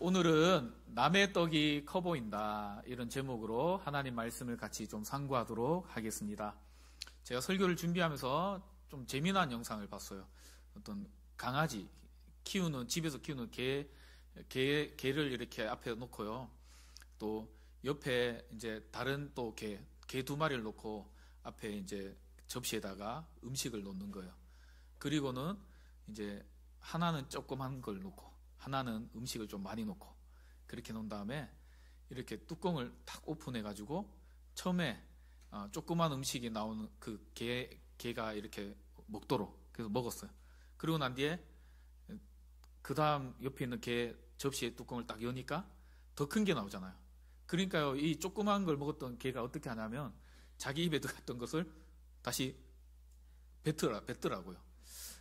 오늘은 남의 떡이 커 보인다 이런 제목으로 하나님 말씀을 같이 좀 상고하도록 하겠습니다. 제가 설교를 준비하면서 좀 재미난 영상을 봤어요. 어떤 강아지 집에서 키우는 개를 이렇게 앞에 놓고요. 또 옆에 이제 다른 또 개 두 마리를 놓고 앞에 이제 접시에다가 음식을 놓는 거예요. 그리고는 이제 하나는 조그만 걸 놓고 하나는 음식을 좀 많이 놓고 그렇게 놓은 다음에 이렇게 뚜껑을 탁 오픈해 가지고 처음에 조그만 음식이 나오는 그 개가 이렇게 먹도록 그래서 먹었어요. 그리고 난 뒤에 그 다음 옆에 있는 개 접시의 뚜껑을 딱 여니까 더 큰 게 나오잖아요. 그러니까요, 이 조그만 걸 먹었던 개가 어떻게 하냐면 자기 입에 들어갔던 것을 다시 뱉더라고요.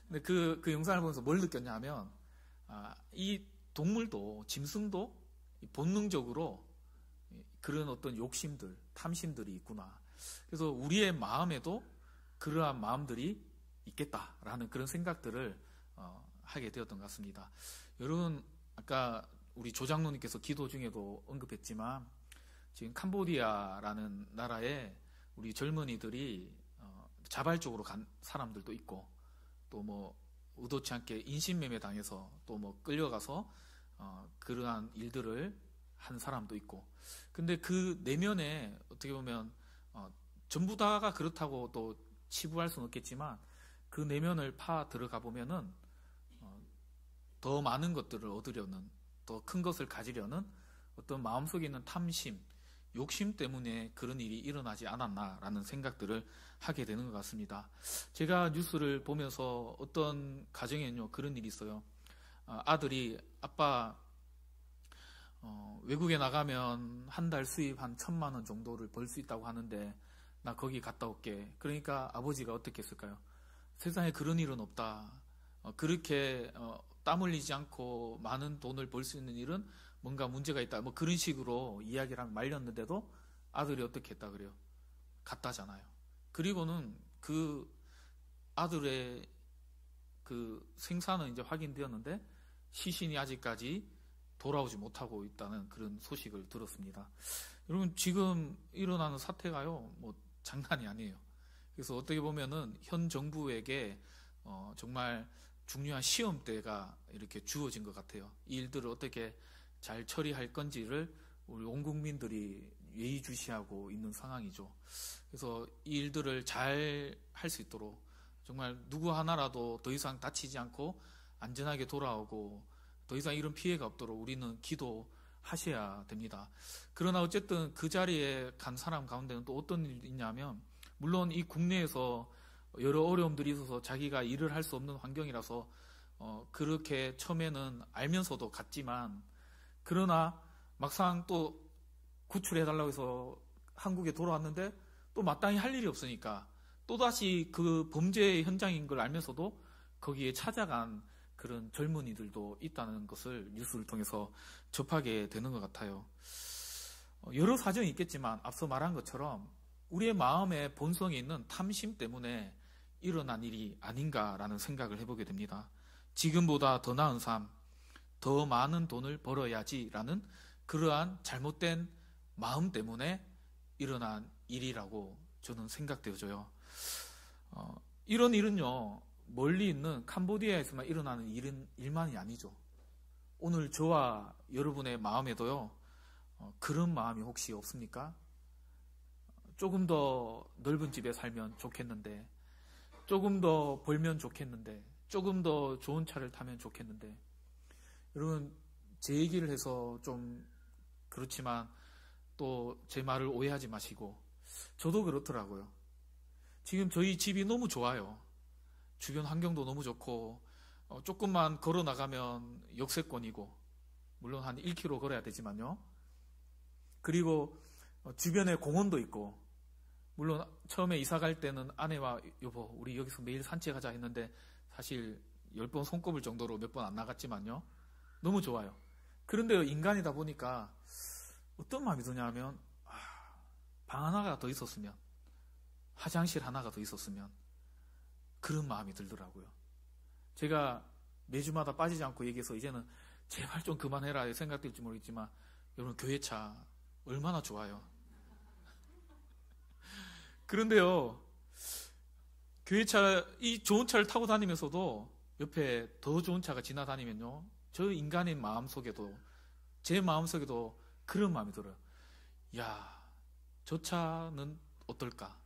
근데 그 영상을 보면서 뭘 느꼈냐 하면 이 동물도, 짐승도 본능적으로 그런 어떤 욕심들, 탐심들이 있구나. 그래서 우리의 마음에도 그러한 마음들이 있겠다라는 그런 생각들을 하게 되었던 것 같습니다. 여러분, 아까 우리 조장로님께서 기도 중에도 언급했지만 지금 캄보디아라는 나라에 우리 젊은이들이 자발적으로 간 사람들도 있고 또 뭐 의도치 않게 인신매매 당해서 또 뭐 끌려가서 그러한 일들을 한 사람도 있고, 근데 그 내면에 어떻게 보면 전부 다가 그렇다고 또 치부할 수는 없겠지만 그 내면을 파 들어가 보면은 더 많은 것들을 얻으려는, 더 큰 것을 가지려는 어떤 마음속에 있는 탐심, 욕심 때문에 그런 일이 일어나지 않았나라는 생각들을 하게 되는 것 같습니다. 제가 뉴스를 보면서 어떤 가정에는요 그런 일이 있어요. 아들이 아빠 외국에 나가면 한 달 수입 한 1,000만 원 정도를 벌 수 있다고 하는데 나 거기 갔다 올게. 그러니까 아버지가 어떻게 했을까요? 세상에 그런 일은 없다. 그렇게 땀 흘리지 않고 많은 돈을 벌 수 있는 일은 뭔가 문제가 있다. 뭐 그런 식으로 이야기를 말렸는데도 아들이 어떻게 했다 그래요? 갔다잖아요. 그리고는 그 아들의 그 생사는 이제 확인되었는데 시신이 아직까지 돌아오지 못하고 있다는 그런 소식을 들었습니다. 여러분, 지금 일어나는 사태가요, 뭐 장난이 아니에요. 그래서 어떻게 보면은 현 정부에게 정말 중요한 시험대가 이렇게 주어진 것 같아요. 이 일들을 어떻게 잘 처리할 건지를 우리 온 국민들이 예의주시하고 있는 상황이죠. 그래서 이 일들을 잘 할 수 있도록 정말 누구 하나라도 더 이상 다치지 않고 안전하게 돌아오고 더 이상 이런 피해가 없도록 우리는 기도하셔야 됩니다. 그러나 어쨌든 그 자리에 간 사람 가운데는 또 어떤 일이 있냐면, 물론 이 국내에서 여러 어려움들이 있어서 자기가 일을 할 수 없는 환경이라서 그렇게 처음에는 알면서도 갔지만, 그러나 막상 또 구출해달라고 해서 한국에 돌아왔는데 또 마땅히 할 일이 없으니까 또다시 그 범죄의 현장인 걸 알면서도 거기에 찾아간 그런 젊은이들도 있다는 것을 뉴스를 통해서 접하게 되는 것 같아요. 여러 사정이 있겠지만 앞서 말한 것처럼 우리의 마음의 본성에 있는 탐심 때문에 일어난 일이 아닌가라는 생각을 해보게 됩니다. 지금보다 더 나은 삶, 더 많은 돈을 벌어야지라는 그러한 잘못된 마음 때문에 일어난 일이라고 저는 생각되어져요. 이런 일은요, 멀리 있는 캄보디아에서만 일어나는 일만이 아니죠. 오늘 저와 여러분의 마음에도요, 그런 마음이 혹시 없습니까? 조금 더 넓은 집에 살면 좋겠는데, 조금 더 벌면 좋겠는데, 조금 더 좋은 차를 타면 좋겠는데. 여러분, 제 얘기를 해서 좀 그렇지만 또 제 말을 오해하지 마시고, 저도 그렇더라고요. 지금 저희 집이 너무 좋아요. 주변 환경도 너무 좋고, 조금만 걸어 나가면 역세권이고, 물론 한 1km 걸어야 되지만요. 그리고 주변에 공원도 있고, 물론 처음에 이사 갈 때는 아내와 여보, 우리 여기서 매일 산책하자 했는데 사실 10번 손꼽을 정도로 몇 번 안 나갔지만요. 너무 좋아요. 그런데 인간이다 보니까 어떤 마음이 드냐 하면, 방 하나가 더 있었으면, 화장실 하나가 더 있었으면, 그런 마음이 들더라고요. 제가 매주마다 빠지지 않고 얘기해서 이제는 제발 좀 그만해라 생각될지 모르겠지만 여러분 교회차 얼마나 좋아요. 그런데요, 교회차 이 좋은 차를 타고 다니면서도 옆에 더 좋은 차가 지나다니면요, 저 인간의 마음속에도 제 마음속에도 그런 마음이 들어요. 야, 저 차는 어떨까?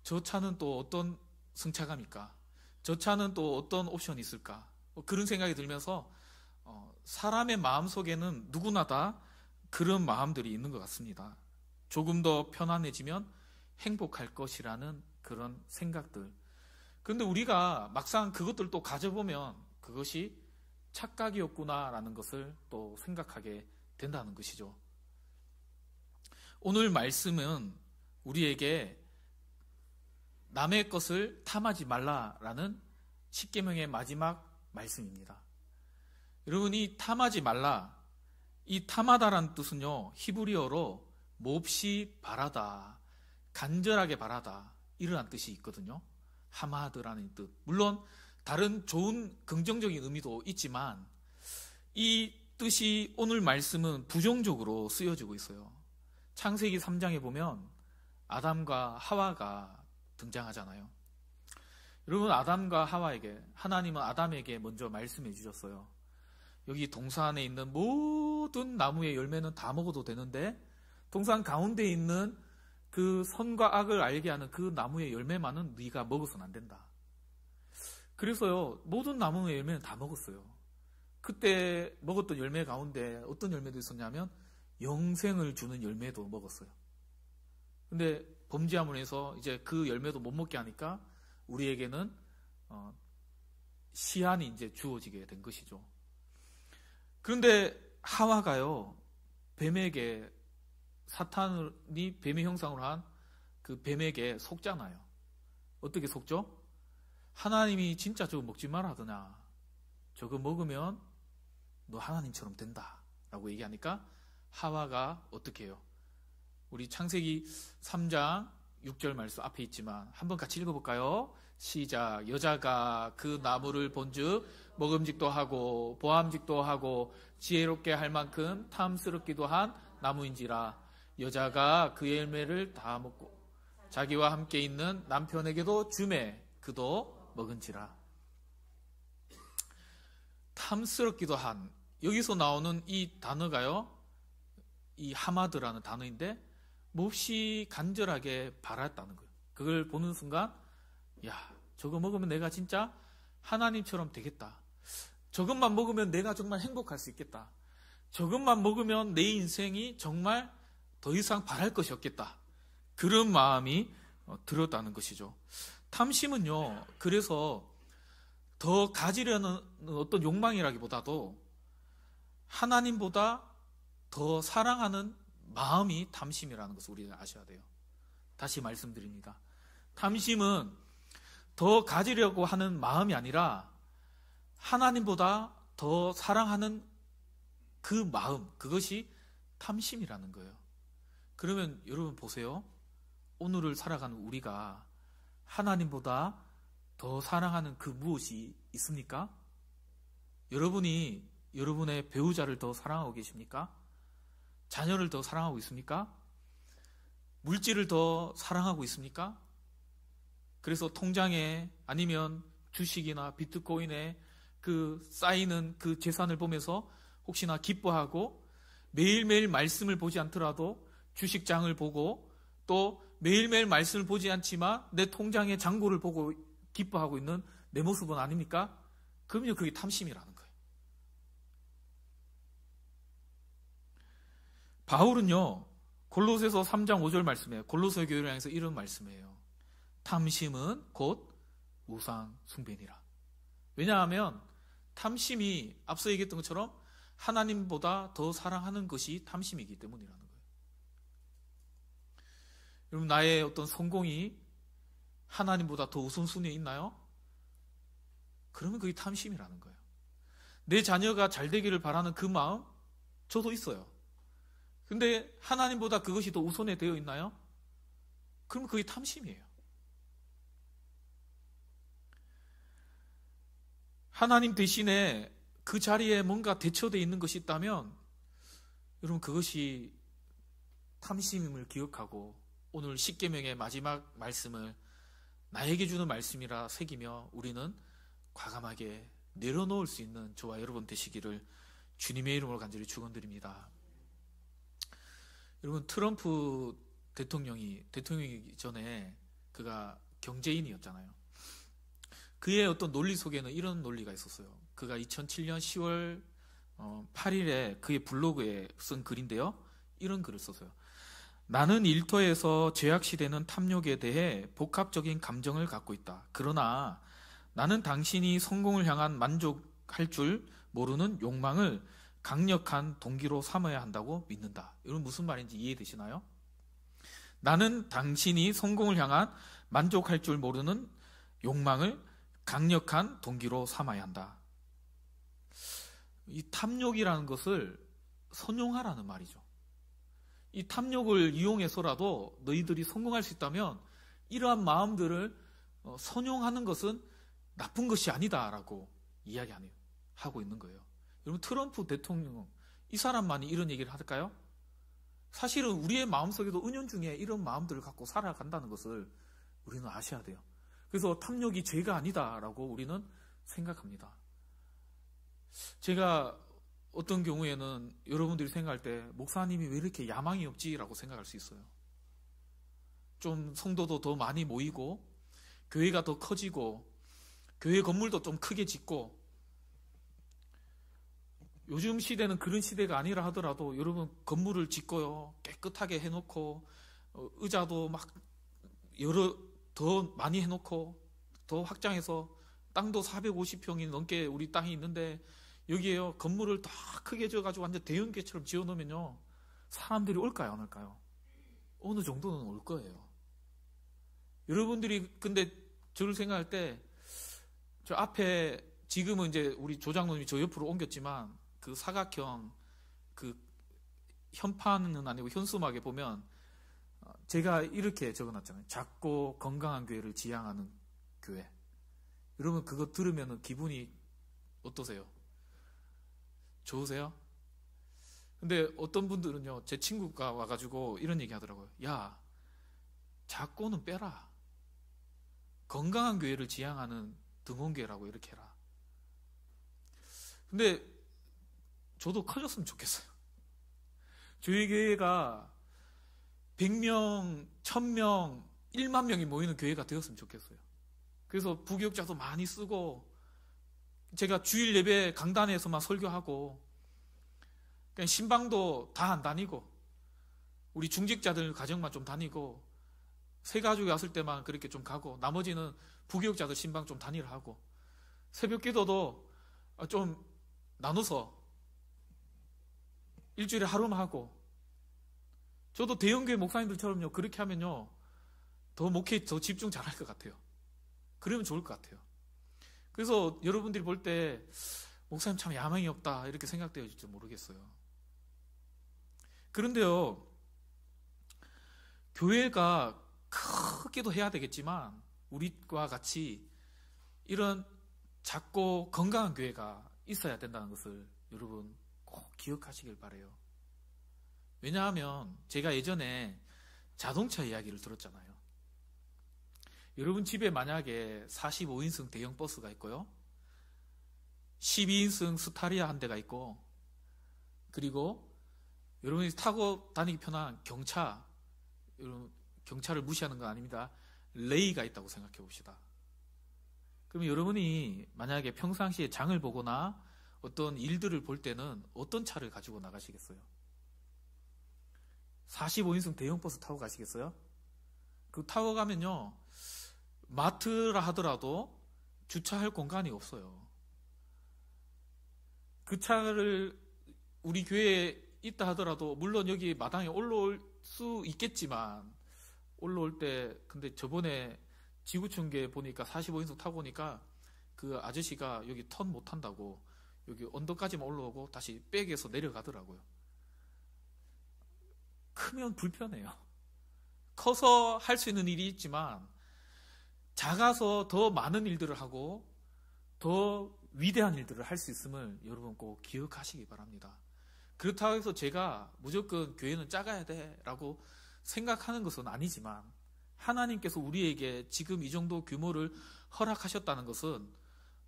저 차는 또 어떤 승차감일까? 저 차는 또 어떤 옵션이 있을까? 그런 생각이 들면서 사람의 마음속에는 누구나 다 그런 마음들이 있는 것 같습니다. 조금 더 편안해지면 행복할 것이라는 그런 생각들. 그런데 우리가 막상 그것들을 또 가져보면 그것이 착각이었구나라는 것을 또 생각하게 된다는 것이죠. 오늘 말씀은 우리에게 남의 것을 탐하지 말라라는 십계명의 마지막 말씀입니다. 여러분, 이 탐하지 말라, 이 탐하다라는 뜻은요, 히브리어로 몹시 바라다, 간절하게 바라다, 이러한 뜻이 있거든요. 하마드라는 뜻. 물론 다른 좋은 긍정적인 의미도 있지만 이 뜻이 오늘 말씀은 부정적으로 쓰여지고 있어요. 창세기 3장에 보면 아담과 하와가 등장하잖아요. 여러분, 아담과 하와에게, 하나님은 아담에게 먼저 말씀해 주셨어요. 여기 동산에 있는 모든 나무의 열매는 다 먹어도 되는데 동산 가운데 있는 그 선과 악을 알게 하는 그 나무의 열매만은 네가 먹어서는 안 된다. 그래서요, 모든 나무의 열매는 다 먹었어요. 그때 먹었던 열매 가운데 어떤 열매도 있었냐면 영생을 주는 열매도 먹었어요. 근데 범죄함으로 해서 이제 그 열매도 못 먹게 하니까 우리에게는 시한이 이제 주어지게 된 것이죠. 그런데 하와가요, 뱀에게, 사탄이 뱀의 형상으로 한 그 뱀에게 속잖아요. 어떻게 속죠? 하나님이 진짜 저거 먹지 마라 하더냐, 저거 먹으면 너 하나님처럼 된다 라고 얘기하니까 하와가 어떻게 해요? 우리 창세기 3장 6절 말씀 앞에 있지만 한번 같이 읽어볼까요? 시작. 여자가 그 나무를 본즉 먹음직도 하고 보암직도 하고 지혜롭게 할 만큼 탐스럽기도 한 나무인지라. 여자가 그 열매를 다 먹고 자기와 함께 있는 남편에게도 주매 그도 먹은지라. 탐스럽기도 한, 여기서 나오는 이 단어가요, 이 하마드라는 단어인데 몹시 간절하게 바랐다는 거예요. 그걸 보는 순간, 야, 저거 먹으면 내가 진짜 하나님처럼 되겠다. 저것만 먹으면 내가 정말 행복할 수 있겠다. 저것만 먹으면 내 인생이 정말 더 이상 바랄 것이 없겠다. 그런 마음이 들었다는 것이죠. 탐심은요, 그래서 더 가지려는 어떤 욕망이라기보다도 하나님보다 더 사랑하는 마음이 탐심이라는 것을 우리가 아셔야 돼요. 다시 말씀드립니다. 탐심은 더 가지려고 하는 마음이 아니라 하나님보다 더 사랑하는 그 마음, 그것이 탐심이라는 거예요. 그러면 여러분 보세요. 오늘을 살아가는 우리가 하나님보다 더 사랑하는 그 무엇이 있습니까? 여러분이 여러분의 배우자를 더 사랑하고 계십니까? 자녀를 더 사랑하고 있습니까? 물질을 더 사랑하고 있습니까? 그래서 통장에 아니면 주식이나 비트코인에 그 쌓이는 그 재산을 보면서 혹시나 기뻐하고 매일매일 말씀을 보지 않더라도 주식장을 보고 또 매일매일 말씀을 보지 않지만 내 통장의 잔고를 보고 기뻐하고 있는 내 모습은 아닙니까? 그러면 그게 탐심이라는 거예요. 바울은요, 골로새서 3장 5절 말씀이에요. 골로새 교회를 향해서 이런 말씀이에요. 탐심은 곧 우상 숭배니라. 왜냐하면 탐심이 앞서 얘기했던 것처럼 하나님보다 더 사랑하는 것이 탐심이기 때문이라는 거예요. 여러분, 나의 어떤 성공이 하나님보다 더 우선순위에 있나요? 그러면 그게 탐심이라는 거예요. 내 자녀가 잘 되기를 바라는 그 마음, 저도 있어요. 근데 하나님보다 그것이 더 우선에 되어 있나요? 그러면 그게 탐심이에요. 하나님 대신에 그 자리에 뭔가 대처되어 있는 것이 있다면 여러분 그것이 탐심임을 기억하고 오늘 십계명의 마지막 말씀을 나에게 주는 말씀이라 새기며 우리는 과감하게 내려놓을 수 있는 저와 여러분 되시기를 주님의 이름으로 간절히 축원드립니다. 여러분 트럼프 대통령이 전에 그가 경제인이었잖아요. 그의 어떤 논리 속에는 이런 논리가 있었어요. 그가 2007년 10월 8일에 그의 블로그에 쓴 글인데요. 이런 글을 썼어요. 나는 일터에서 죄악시되는 탐욕에 대해 복합적인 감정을 갖고 있다. 그러나 나는 당신이 성공을 향한 만족할 줄 모르는 욕망을 강력한 동기로 삼아야 한다고 믿는다. 이건 무슨 말인지 이해되시나요? 나는 당신이 성공을 향한 만족할 줄 모르는 욕망을 강력한 동기로 삼아야 한다. 이 탐욕이라는 것을 선용하라는 말이죠. 이 탐욕을 이용해서라도 너희들이 성공할 수 있다면 이러한 마음들을 선용하는 것은 나쁜 것이 아니다라고 이야기하고 있는 거예요. 여러분 트럼프 대통령 이 사람만이 이런 얘기를 할까요? 사실은 우리의 마음속에도 은연중에 이런 마음들을 갖고 살아간다는 것을 우리는 아셔야 돼요. 그래서 탐욕이 죄가 아니다라고 우리는 생각합니다. 제가 어떤 경우에는 여러분들이 생각할 때 목사님이 왜 이렇게 야망이 없지라고 생각할 수 있어요. 좀 성도도 더 많이 모이고 교회가 더 커지고 교회 건물도 좀 크게 짓고 요즘 시대는 그런 시대가 아니라 하더라도 여러분 건물을 짓고요 깨끗하게 해놓고 의자도 막 더 많이 해놓고 더 확장해서 땅도 450평이 넘게 우리 땅이 있는데 여기에요 건물을 다 크게 지어가지고 완전 대형계처럼 지어놓으면요 사람들이 올까요 안 올까요? 어느 정도는 올 거예요. 여러분들이 근데 저를 생각할 때 저 앞에 지금은 이제 우리 조장로님이 저 옆으로 옮겼지만 그 사각형 그 현판은 아니고 현수막에 보면 제가 이렇게 적어놨잖아요. 작고 건강한 교회를 지향하는 교회. 여러분 그거 들으면 기분이 어떠세요? 좋으세요? 근데 어떤 분들은요 제 친구가 와가지고 이런 얘기 하더라고요. 야 작고는 빼라. 건강한 교회를 지향하는 등원교회라고 이렇게 해라. 근데 저도 커졌으면 좋겠어요. 저희 교회가 100명, 1000명, 1만 명이 모이는 교회가 되었으면 좋겠어요. 그래서 부교육자도 많이 쓰고 제가 주일 예배 강단에서만 설교하고 그냥 신방도 다 안 다니고 우리 중직자들 가정만 좀 다니고 새 가족이 왔을 때만 그렇게 좀 가고 나머지는 부교육자들 신방 좀 다니라 하고 새벽 기도도 좀 나눠서 일주일에 하루만 하고 저도 대형교회 목사님들처럼요 그렇게 하면요 더 목회 더 집중 잘할 것 같아요. 그러면 좋을 것 같아요. 그래서 여러분들이 볼 때 목사님 참 야망이 없다 이렇게 생각되어질지 모르겠어요. 그런데요 교회가 크기도 해야 되겠지만 우리와 같이 이런 작고 건강한 교회가 있어야 된다는 것을 여러분 꼭 기억하시길 바라요. 왜냐하면 제가 예전에 자동차 이야기를 들었잖아요. 여러분 집에 만약에 45인승 대형 버스가 있고요 12인승 스타리아 한 대가 있고 그리고 여러분이 타고 다니기 편한 경차, 여러분 경차를 무시하는 건 아닙니다. 레이가 있다고 생각해 봅시다. 그럼 여러분이 만약에 평상시에 장을 보거나 어떤 일들을 볼 때는 어떤 차를 가지고 나가시겠어요? 45인승 대형 버스 타고 가시겠어요? 그 타고 가면요 마트라 하더라도 주차할 공간이 없어요. 그 차를 우리 교회에 있다 하더라도 물론 여기 마당에 올라올 수 있겠지만 올라올 때 근데 저번에 지구촌계 보니까 45인승 타고 오니까 그 아저씨가 여기 턴 못 한다고 여기 언덕까지만 올라오고 다시 백에서 내려가더라고요. 크면 불편해요. 커서 할 수 있는 일이 있지만 작아서 더 많은 일들을 하고 더 위대한 일들을 할 수 있음을 여러분 꼭 기억하시기 바랍니다. 그렇다고 해서 제가 무조건 교회는 작아야 돼라고 생각하는 것은 아니지만, 하나님께서 우리에게 지금 이 정도 규모를 허락하셨다는 것은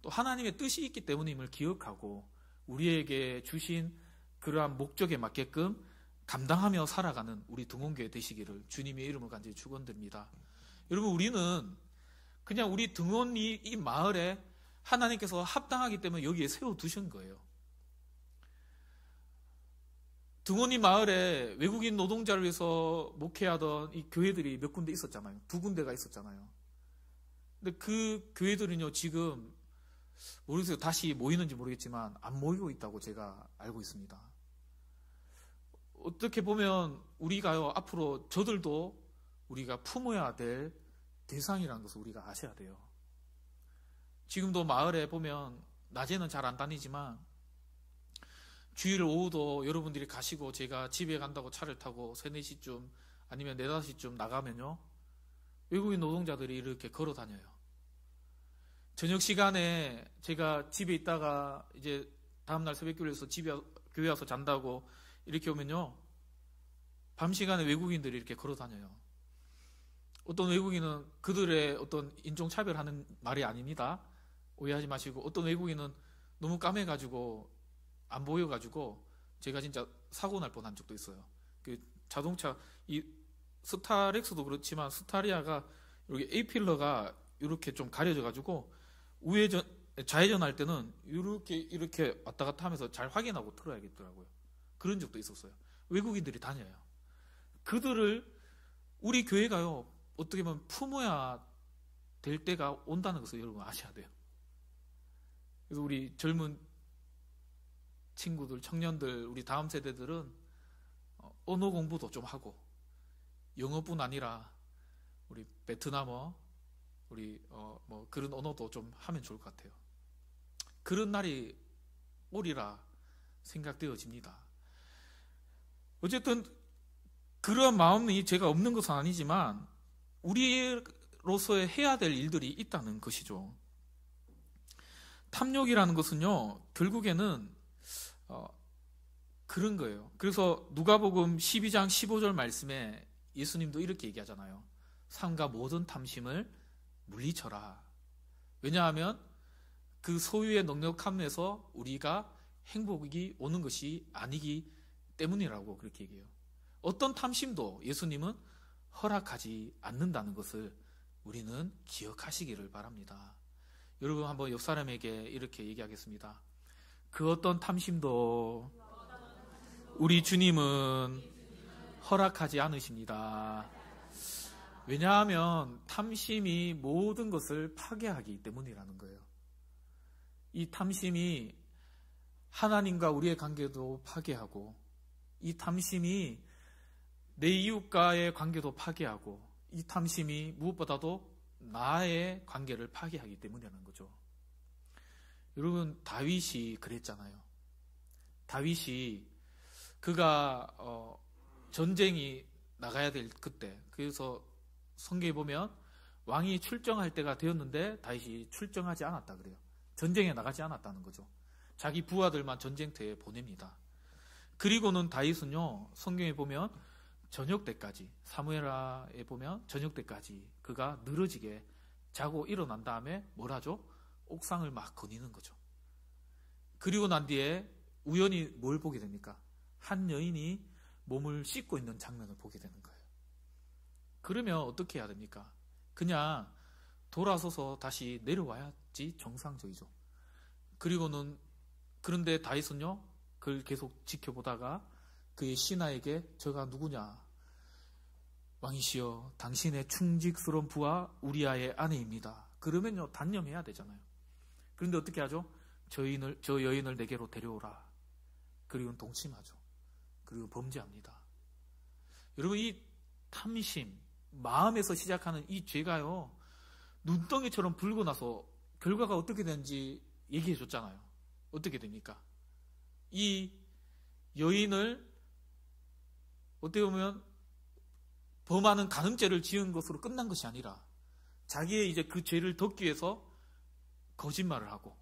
또 하나님의 뜻이 있기 때문임을 기억하고, 우리에게 주신 그러한 목적에 맞게끔 감당하며 살아가는 우리 등원교회 되시기를 주님의 이름으로 간절히 축원드립니다. 여러분, 우리는 그냥 우리 등원이 이 마을에 하나님께서 합당하기 때문에 여기에 세워두신 거예요. 등원이 마을에 외국인 노동자를 위해서 목회하던 이 교회들이 몇 군데 있었잖아요. 2군데가 있었잖아요. 근데 그 교회들은요, 지금 모르겠어요. 다시 모이는지 모르겠지만 안 모이고 있다고 제가 알고 있습니다. 어떻게 보면 우리가요, 앞으로 저들도 우리가 품어야 될 대상이라는 것을 우리가 아셔야 돼요. 지금도 마을에 보면 낮에는 잘 안 다니지만 주일 오후도 여러분들이 가시고 제가 집에 간다고 차를 타고 3, 4시쯤 아니면 4, 5시쯤 나가면요, 외국인 노동자들이 이렇게 걸어 다녀요. 저녁 시간에 제가 집에 있다가 이제 다음날 새벽교회에서 교회 와서 잔다고 이렇게 오면요, 밤 시간에 외국인들이 이렇게 걸어 다녀요. 어떤 외국인은 그들의 어떤 인종차별하는 말이 아닙니다. 오해하지 마시고, 어떤 외국인은 너무 까매가지고 안 보여가지고 제가 진짜 사고 날 뻔한 적도 있어요. 그 자동차, 이 스타렉스도 그렇지만 스타리아가 이렇게 A필러가 이렇게 좀 가려져가지고 좌회전 할 때는 이렇게 왔다 갔다 하면서 잘 확인하고 틀어야겠더라고요. 그런 적도 있었어요. 외국인들이 다녀요. 그들을 우리 교회가요, 어떻게 보면 품어야 될 때가 온다는 것을 여러분 아셔야 돼요. 그래서 우리 젊은 친구들, 청년들, 우리 다음 세대들은 언어 공부도 좀 하고, 영어뿐 아니라 우리 베트남어, 우리 뭐 그런 언어도 좀 하면 좋을 것 같아요. 그런 날이 오리라 생각되어집니다. 어쨌든 그런 마음이 제가 없는 것은 아니지만 우리로서의 해야 될 일들이 있다는 것이죠. 탐욕이라는 것은요, 결국에는 그런 거예요. 그래서 누가복음 12장 15절 말씀에 예수님도 이렇게 얘기하잖아요. 삼가 모든 탐심을 물리쳐라. 왜냐하면 그 소유의 넉넉함에서 우리가 행복이 오는 것이 아니기 때문이라고 그렇게 얘기해요. 어떤 탐심도 예수님은 허락하지 않는다는 것을 우리는 기억하시기를 바랍니다. 여러분, 한번 옆 사람에게 이렇게 얘기하겠습니다. 그 어떤 탐심도 우리 주님은 허락하지 않으십니다. 왜냐하면 탐심이 모든 것을 파괴하기 때문이라는 거예요. 이 탐심이 하나님과 우리의 관계도 파괴하고, 이 탐심이 내 이웃과의 관계도 파괴하고, 이 탐심이 무엇보다도 나의 관계를 파괴하기 때문이라는 거죠. 여러분, 다윗이 그랬잖아요. 다윗이 그가 전쟁이 나가야 될 그때, 그래서 성경에 보면 왕이 출정할 때가 되었는데 다윗이 출정하지 않았다 그래요. 전쟁에 나가지 않았다는 거죠. 자기 부하들만 전쟁터에 보냅니다. 그리고는 다윗은요, 성경에 보면 저녁 때까지, 사무엘하에 보면 저녁 때까지 그가 늘어지게 자고 일어난 다음에 뭘 하죠? 옥상을 막 거니는 거죠. 그리고 난 뒤에 우연히 뭘 보게 됩니까? 한 여인이 몸을 씻고 있는 장면을 보게 되는 거예요. 그러면 어떻게 해야 됩니까? 그냥 돌아서서 다시 내려와야지 정상적이죠. 그리고는, 그런데 다윗은요, 그걸 계속 지켜보다가 그의 신하에게 저가 누구냐? 왕이시여, 당신의 충직스러운 부하 우리아의 아내입니다. 그러면요, 단념해야 되잖아요. 그런데 어떻게 하죠? 저 여인을 내게로 데려오라. 그리고 동침하죠. 그리고 범죄합니다. 여러분, 이 탐심, 마음에서 시작하는 이 죄가요, 눈덩이처럼 불고 나서 결과가 어떻게 되는지 얘기해 줬잖아요. 어떻게 됩니까? 이 여인을 어떻게 보면 범하는 간음죄를 지은 것으로 끝난 것이 아니라 자기의 이제 그 죄를 덮기 위해서 거짓말을 하고,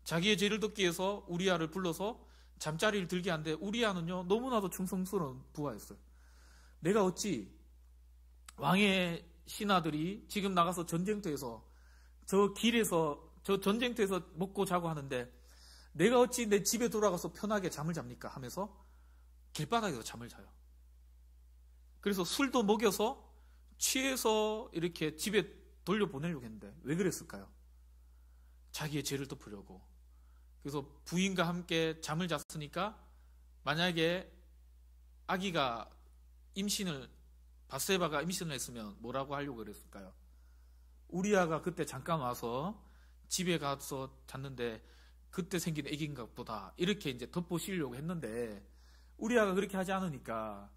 자기의 죄를 덮기 위해서 우리아를 불러서 잠자리를 들게 한데 우리아는요 너무나도 충성스러운 부하였어요. 내가 어찌 왕의 신하들이 지금 나가서 전쟁터에서 저 길에서 저 전쟁터에서 먹고 자고 하는데 내가 어찌 내 집에 돌아가서 편하게 잠을 잡니까 하면서 길바닥에서 잠을 자요. 그래서 술도 먹여서 취해서 이렇게 집에 돌려보내려고 했는데 왜 그랬을까요? 자기의 죄를 덮으려고. 그래서 부인과 함께 잠을 잤으니까 만약에 아기가 바세바가 임신을 했으면 뭐라고 하려고 그랬을까요? 우리아가 그때 잠깐 와서 집에 가서 잤는데 그때 생긴 아기인가 보다 이렇게 이제 덮어씌우려고 했는데 우리아가 그렇게 하지 않으니까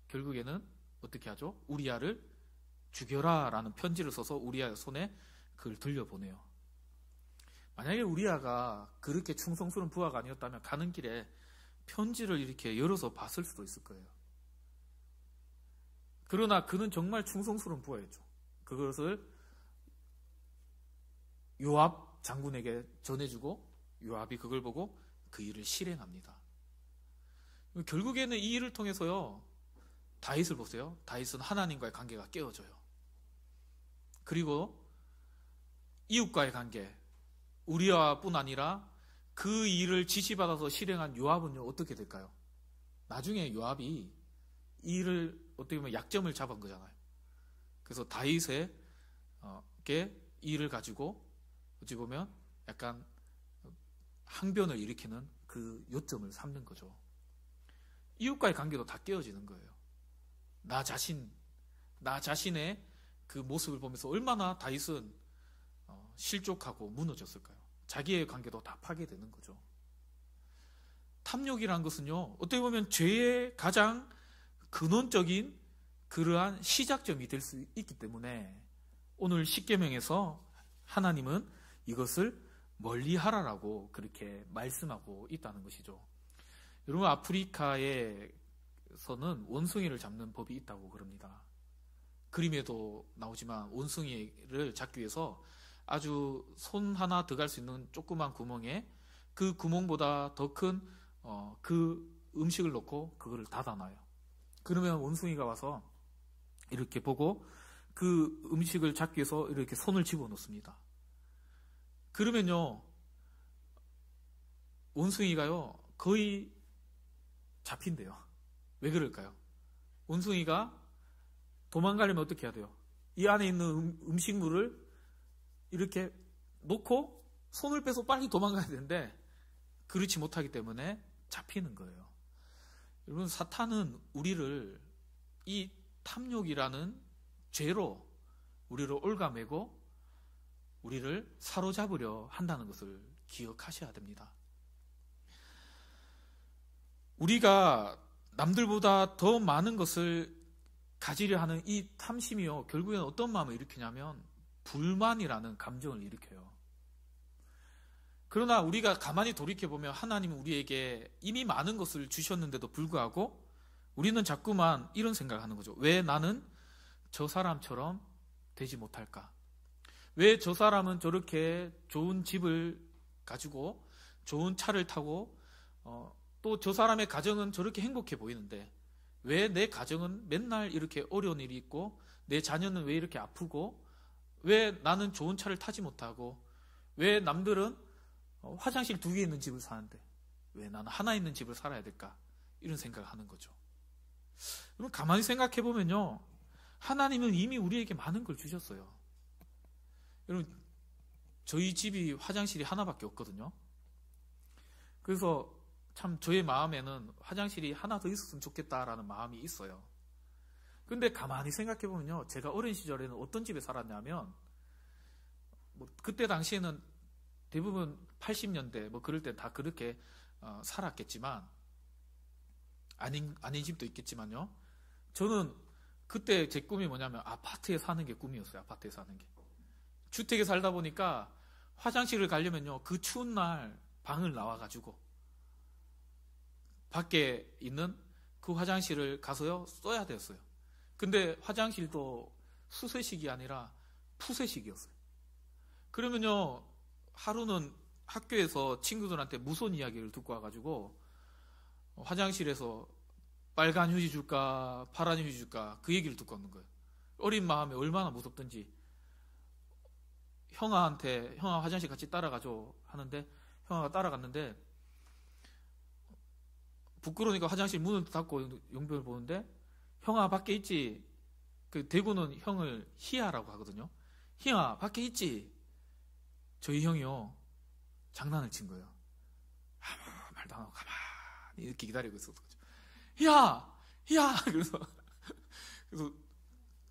결국에는 어떻게 하죠? 우리아를 죽여라 라는 편지를 써서 우리아의 손에 그걸 들려보내요. 만약에 우리아가 그렇게 충성스러운 부하가 아니었다면 가는 길에 편지를 이렇게 열어서 봤을 수도 있을 거예요. 그러나 그는 정말 충성스러운 부하였죠. 그것을 요압 장군에게 전해주고 요압이 그걸 보고 그 일을 실행합니다. 결국에는 이 일을 통해서요 다윗을 보세요. 다윗은 하나님과의 관계가 깨어져요. 그리고 이웃과의 관계, 우리아뿐 아니라 그 일을 지시받아서 실행한 요압은요 어떻게 될까요? 나중에 요압이 이 일을 어떻게 보면 약점을 잡은 거잖아요. 그래서 다윗에게 이 일을 가지고 어찌 보면 약간 항변을 일으키는 그 요점을 삼는 거죠. 이웃과의 관계도 다 깨어지는 거예요. 나 자신의 그 모습을 보면서 얼마나 다윗은 실족하고 무너졌을까요? 자기의 관계도 다 파괴되는 거죠. 탐욕이란 것은요, 어떻게 보면 죄의 가장 근원적인 그러한 시작점이 될 수 있기 때문에 오늘 십계명에서 하나님은 이것을 멀리하라라고 그렇게 말씀하고 있다는 것이죠. 여러분, 아프리카에서는 원숭이를 잡는 법이 있다고 그럽니다. 그림에도 나오지만 원숭이를 잡기 위해서 아주 손 하나 들어갈 수 있는 조그만 구멍에 그 구멍보다 더 큰 그 음식을 넣고 그거를 닫아놔요. 그러면 원숭이가 와서 이렇게 보고 그 음식을 잡기 위해서 이렇게 손을 집어넣습니다. 그러면요 원숭이가요 거의 잡힌대요. 왜 그럴까요? 원숭이가 도망가려면 어떻게 해야 돼요? 이 안에 있는 음식물을 이렇게 놓고 손을 빼서 빨리 도망가야 되는데 그렇지 못하기 때문에 잡히는 거예요. 여러분, 사탄은 우리를 이 탐욕이라는 죄로 우리를 옭아매고 우리를 사로잡으려 한다는 것을 기억하셔야 됩니다. 우리가 남들보다 더 많은 것을 가지려 하는 이 탐심이요, 결국엔 어떤 마음을 일으키냐면 불만이라는 감정을 일으켜요. 그러나 우리가 가만히 돌이켜보면 하나님은 우리에게 이미 많은 것을 주셨는데도 불구하고 우리는 자꾸만 이런 생각을 하는 거죠. 왜 나는 저 사람처럼 되지 못할까? 왜 저 사람은 저렇게 좋은 집을 가지고 좋은 차를 타고 또 저 사람의 가정은 저렇게 행복해 보이는데 왜 내 가정은 맨날 이렇게 어려운 일이 있고 내 자녀는 왜 이렇게 아프고 왜 나는 좋은 차를 타지 못하고 왜 남들은 화장실 2개 있는 집을 사는데 왜 나는 하나 있는 집을 살아야 될까? 이런 생각을 하는 거죠. 여러분, 가만히 생각해 보면요, 하나님은 이미 우리에게 많은 걸 주셨어요. 여러분, 저희 집이 화장실이 하나밖에 없거든요. 그래서 참 저의 마음에는 화장실이 하나 더 있었으면 좋겠다라는 마음이 있어요. 근데 가만히 생각해 보면요, 제가 어린 시절에는 어떤 집에 살았냐면 그때 당시에는 대부분 80년대 그럴 때 다 그렇게 살았겠지만 아닌 집도 있겠지만요. 저는 그때 제 꿈이 뭐냐면 아파트에 사는 게 꿈이었어요. 아파트에 사는 게. 주택에 살다 보니까 화장실을 가려면요, 그 추운 날 방을 나와가지고 밖에 있는 그 화장실을 가서요 써야 되었어요. 근데 화장실도 수세식이 아니라 푸세식이었어요. 그러면요, 학교에서 친구들한테 무슨 이야기를 듣고 와가지고 화장실에서 빨간 휴지 줄까 파란 휴지 줄까 그 얘기를 듣고 왔는 거예요. 어린 마음에 얼마나 무섭던지. 형아한테 형아 화장실 같이 따라가줘 하는데 형아가 따라갔는데 부끄러우니까 화장실 문을 닫고 용변을 보는데 형아 밖에 있지. 그 대구는 형을 희아라고 하거든요. 희아 밖에 있지. 저희 형이요 장난을 친 거예요. 아무 말도 안 하고 가만히 이렇게 기다리고 있었던 거죠. 희아 그래서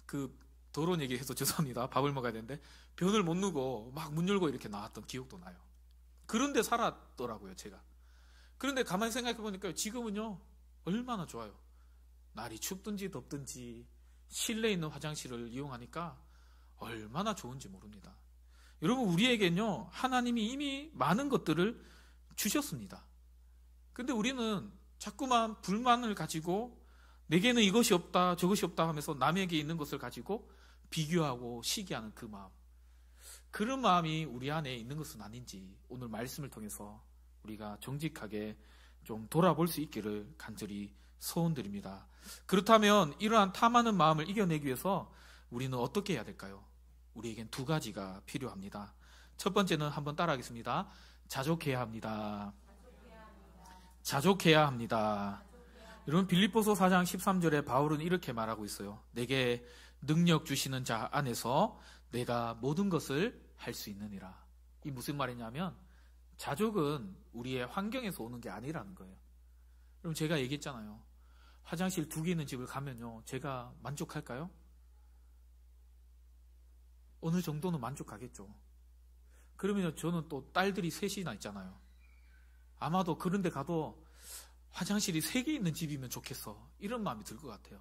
그 더러운 얘기 해서 죄송합니다. 밥을 먹어야 되는데 변을 못 누고 막 문 열고 이렇게 나왔던 기억도 나요. 그런데 살았더라고요, 제가. 그런데 가만히 생각해 보니까 지금은요, 얼마나 좋아요. 날이 춥든지 덥든지 실내에 있는 화장실을 이용하니까 얼마나 좋은지 모릅니다. 여러분, 우리에겐요, 하나님이 이미 많은 것들을 주셨습니다. 근데 우리는 자꾸만 불만을 가지고 내게는 이것이 없다, 저것이 없다 하면서 남에게 있는 것을 가지고 비교하고 시기하는 그 마음. 그런 마음이 우리 안에 있는 것은 아닌지 오늘 말씀을 통해서 우리가 정직하게 좀 돌아볼 수 있기를 간절히 소원드립니다. 그렇다면 이러한 탐하는 마음을 이겨내기 위해서 우리는 어떻게 해야 될까요? 우리에겐 두 가지가 필요합니다. 첫 번째는 한번 따라하겠습니다. 자족해야 합니다. 자족해야 합니다. 여러분, 빌립보서 4장 13절에 바울은 이렇게 말하고 있어요. 내게 능력 주시는 자 안에서 내가 모든 것을 할 수 있느니라. 이 무슨 말이냐면 자족은 우리의 환경에서 오는 게 아니라는 거예요. 그럼 제가 얘기했잖아요. 화장실 2개 있는 집을 가면요, 제가 만족할까요? 어느 정도는 만족하겠죠. 그러면 저는 또 딸들이 3이나 있잖아요. 아마도 그런 데 가도 화장실이 3개 있는 집이면 좋겠어. 이런 마음이 들 것 같아요.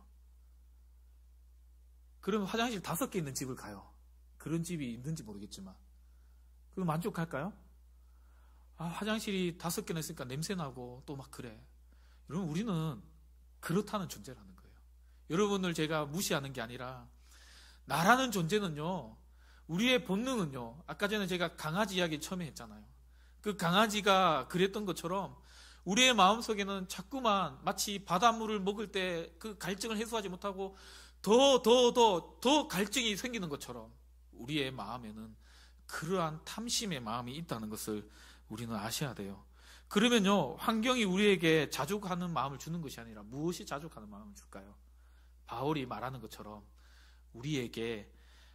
그러면 화장실 5개 있는 집을 가요. 그런 집이 있는지 모르겠지만. 그럼 만족할까요? 아, 화장실이 5개나 있으니까 냄새나고 또 막 그래. 여러분, 우리는 그렇다는 존재라는 거예요. 여러분을 제가 무시하는 게 아니라 나라는 존재는요, 우리의 본능은요, 아까 전에 제가 강아지 이야기 처음에 했잖아요. 그 강아지가 그랬던 것처럼 우리의 마음속에는 자꾸만 마치 바닷물을 먹을 때 그 갈증을 해소하지 못하고 더 갈증이 생기는 것처럼 우리의 마음에는 그러한 탐심의 마음이 있다는 것을 우리는 아셔야 돼요. 그러면요, 환경이 우리에게 자족하는 마음을 주는 것이 아니라 무엇이 자족하는 마음을 줄까요? 바울이 말하는 것처럼 우리에게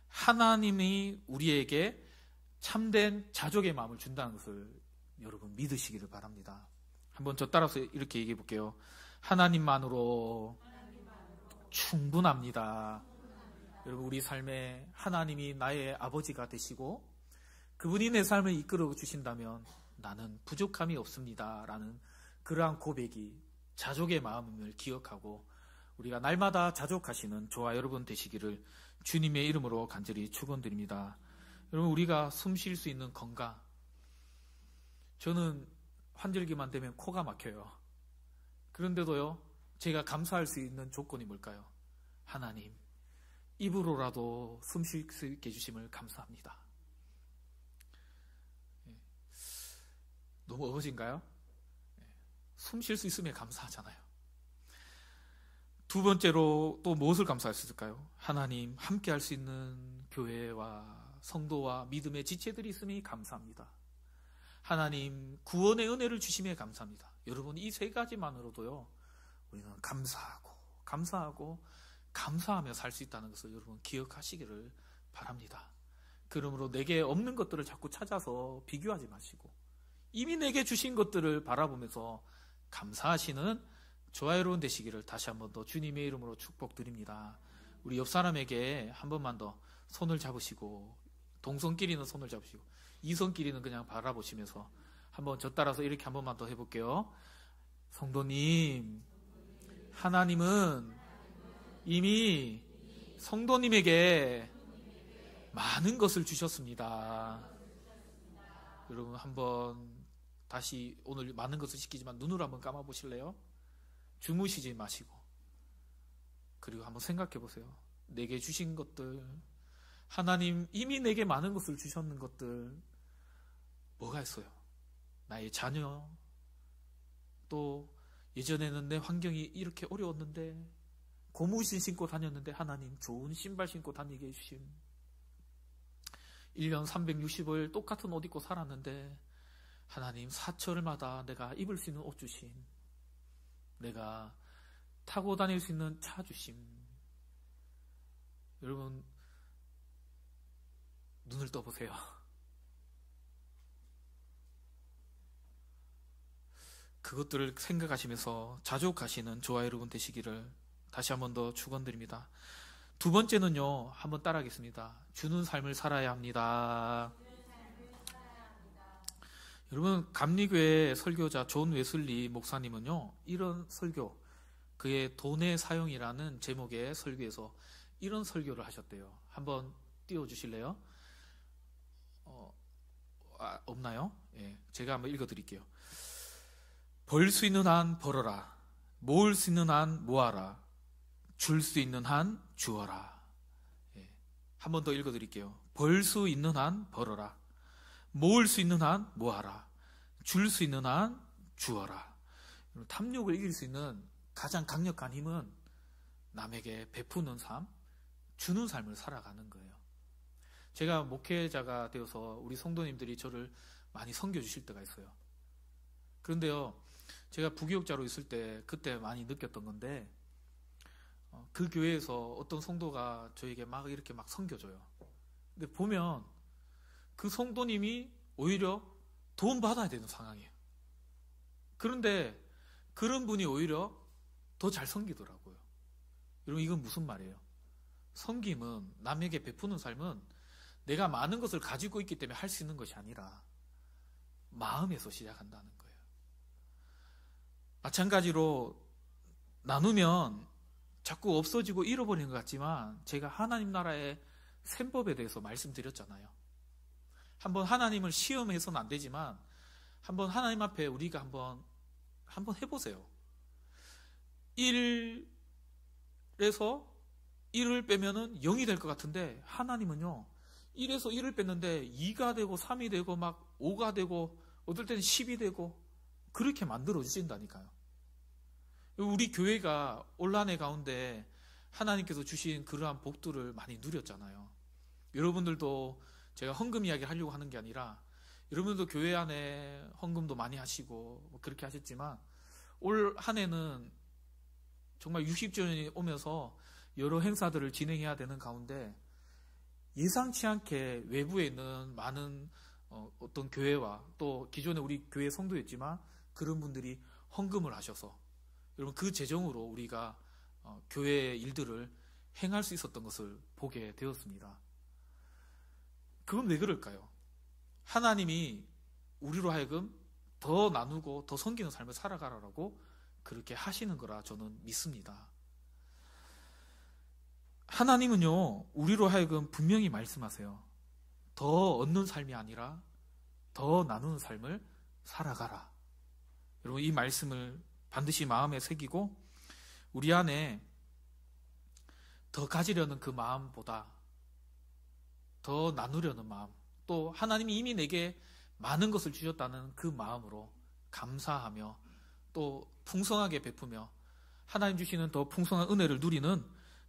하나님이 우리에게 참된 자족의 마음을 준다는 것을 여러분 믿으시기를 바랍니다. 한번 저 따라서 이렇게 얘기해 볼게요. 하나님만으로 충분합니다. 여러분, 우리 삶에 하나님이 나의 아버지가 되시고 그분이 내 삶을 이끌어 주신다면 나는 부족함이 없습니다 라는 그러한 고백이 자족의 마음을 기억하고 우리가 날마다 자족하시는 저와 여러분 되시기를 주님의 이름으로 간절히 축원드립니다. 여러분, 우리가 숨 쉴 수 있는 건강, 저는 환절기만 되면 코가 막혀요. 그런데도요, 제가 감사할 수 있는 조건이 뭘까요? 하나님, 입으로라도 숨 쉴 수 있게 해주심을 감사합니다. 너무 어거진가요? 숨 쉴 수 있으면 감사하잖아요. 두 번째로 또 무엇을 감사할 수 있을까요? 하나님, 함께 할 수 있는 교회와 성도와 믿음의 지체들이 있음이 감사합니다. 하나님, 구원의 은혜를 주심에 감사합니다. 여러분, 이 3가지만으로도요, 우리는 감사하며 살 수 있다는 것을 여러분 기억하시기를 바랍니다. 그러므로 내게 없는 것들을 자꾸 찾아서 비교하지 마시고 이미 내게 주신 것들을 바라보면서 감사하시는 저와 여러분 되시기를 다시 한 번 더 주님의 이름으로 축복드립니다. 우리 옆 사람에게 한 번만 더 손을 잡으시고, 동성끼리는 손을 잡으시고 이성끼리는 그냥 바라보시면서 한번 저 따라서 이렇게 한 번만 더 해볼게요. 성도님, 하나님은 이미 성도님에게 많은 것을 주셨습니다. 여러분, 한번 다시 오늘 많은 것을 시키지만 눈으로 한번 감아 보실래요? 주무시지 마시고, 그리고 한번 생각해 보세요. 내게 주신 것들, 하나님 이미 내게 많은 것을 주셨는 것들 뭐가 있어요? 나의 자녀, 또 예전에는 내 환경이 이렇게 어려웠는데 고무신 신고 다녔는데 하나님 좋은 신발 신고 다니게 해주심. 1년 360일 똑같은 옷 입고 살았는데 하나님 사철마다 내가 입을 수 있는 옷 주심. 내가 타고 다닐 수 있는 차 주심. 여러분 눈을 떠보세요. 그것들을 생각하시면서 자족하시는 저와 여러분 되시기를 다시 한 번 더 축원드립니다. 두 번째는요, 한번 따라하겠습니다. 주는 삶을 살아야 합니다. 여러분, 감리교회 설교자 존 웨슬리 목사님은요, 이런 설교, 그의 돈의 사용이라는 제목의 설교에서 이런 설교를 하셨대요. 한번 띄워주실래요? 없나요? 예, 제가 한번 읽어드릴게요. 벌 수 있는 한 벌어라. 모을 수 있는 한 모아라. 줄 수 있는 한 주어라. 예, 한 번 더 읽어드릴게요. 벌 수 있는 한 벌어라. 모을 수 있는 한 모아라. 줄 수 있는 한 주어라. 탐욕을 이길 수 있는 가장 강력한 힘은 남에게 베푸는 삶, 주는 삶을 살아가는 거예요. 제가 목회자가 되어서 우리 성도님들이 저를 많이 섬겨주실 때가 있어요. 그런데요, 제가 부교육자로 있을 때 그때 많이 느꼈던 건데, 그 교회에서 어떤 성도가 저에게 막 이렇게 막 섬겨줘요. 근데 보면 그 성도님이 오히려 돈 받아야 되는 상황이에요. 그런데 그런 분이 오히려 더 잘 섬기더라고요. 여러분, 이건 무슨 말이에요? 섬김은, 남에게 베푸는 삶은 내가 많은 것을 가지고 있기 때문에 할 수 있는 것이 아니라 마음에서 시작한다는 거예요. 마찬가지로 나누면 자꾸 없어지고 잃어버리는 것 같지만, 제가 하나님 나라의 셈법에 대해서 말씀드렸잖아요. 한번 하나님을 시험해서는 안 되지만 한번 하나님 앞에 우리가 한번 해보세요. 1에서 1을 빼면은 0이 될 것 같은데, 하나님은요 1에서 1을 뺐는데 2가 되고 3이 되고 막 5가 되고 어떨 때는 10이 되고 그렇게 만들어 주신다니까요. 우리 교회가 온란의 가운데 하나님께서 주신 그러한 복들을 많이 누렸잖아요. 여러분들도, 제가 헌금 이야기를 하려고 하는 게 아니라, 여러분들도 교회 안에 헌금도 많이 하시고 그렇게 하셨지만, 올 한 해는 정말 60주년이 오면서 여러 행사들을 진행해야 되는 가운데 예상치 않게 외부에 있는 많은 어떤 교회와 또 기존에 우리 교회 성도였지만 그런 분들이 헌금을 하셔서, 여러분 그 재정으로 우리가 교회의 일들을 행할 수 있었던 것을 보게 되었습니다. 그건 왜 그럴까요? 하나님이 우리로 하여금 더 나누고 더 섬기는 삶을 살아가라고 그렇게 하시는 거라 저는 믿습니다. 하나님은요, 우리로 하여금 분명히 말씀하세요. 더 얻는 삶이 아니라 더 나누는 삶을 살아가라. 여러분, 이 말씀을 반드시 마음에 새기고 우리 안에 더 가지려는 그 마음보다 더 나누려는 마음, 또 하나님이 이미 내게 많은 것을 주셨다는 그 마음으로 감사하며 또 풍성하게 베푸며 하나님 주시는 더 풍성한 은혜를 누리는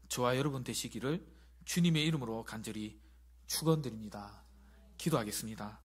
저와 여러분 되시기를 주님의 이름으로 간절히 축원드립니다. 기도하겠습니다.